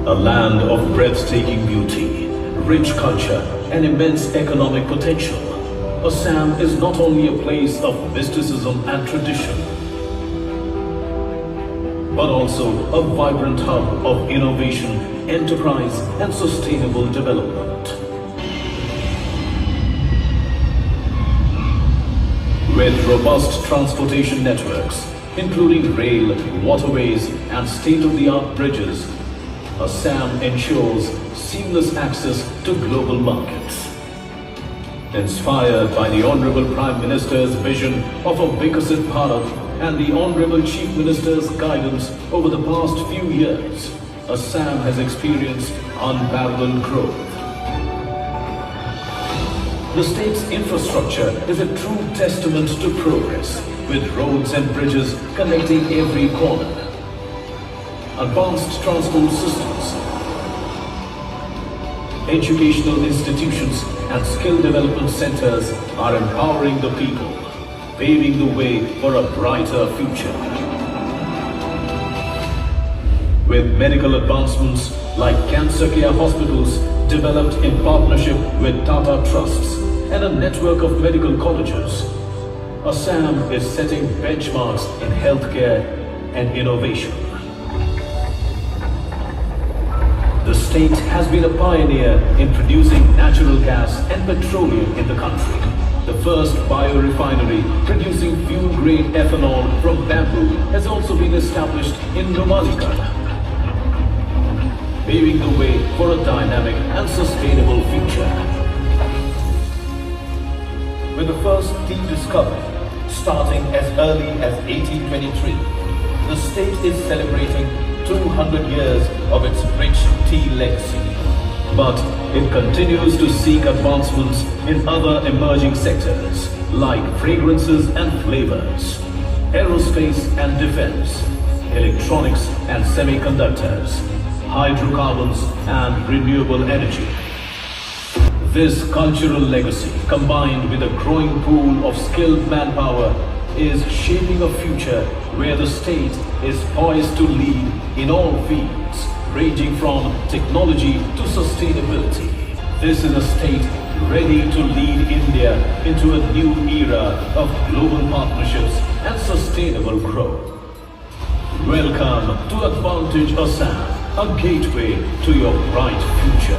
A land of breathtaking beauty, rich culture, and immense economic potential, Assam is not only a place of mysticism and tradition, but also a vibrant hub of innovation, enterprise, and sustainable development. With robust transportation networks, including rail, waterways, and state-of-the-art bridges, Assam ensures seamless access to global markets. Inspired by the Honorable Prime Minister's vision of a Vikasit Bharat and the Honorable Chief Minister's guidance over the past few years, Assam has experienced unparalleled growth. The state's infrastructure is a true testament to progress, with roads and bridges connecting every corner. Advanced transport systems, educational institutions, and skill development centers are empowering the people, paving the way for a brighter future. With medical advancements like cancer care hospitals developed in partnership with Tata Trusts and a network of medical colleges, Assam is setting benchmarks in healthcare and innovation. The state has been a pioneer in producing natural gas and petroleum in the country. The first biorefinery producing fuel-grade ethanol from bamboo has also been established in Numaligarh, paving the way for a dynamic and sustainable future. With the first tea discovery starting as early as 1823, the state is celebrating 200 years of its rich tea legacy. But it continues to seek advancements in other emerging sectors like fragrances and flavors, aerospace and defense, electronics and semiconductors, hydrocarbons and renewable energy. This cultural legacy, combined with a growing pool of skilled manpower, is shaping a future where the state is poised to lead in all fields, ranging from technology to sustainability. This is a state ready to lead India into a new era of global partnerships and sustainable growth. Welcome to Advantage Assam, a gateway to your bright future.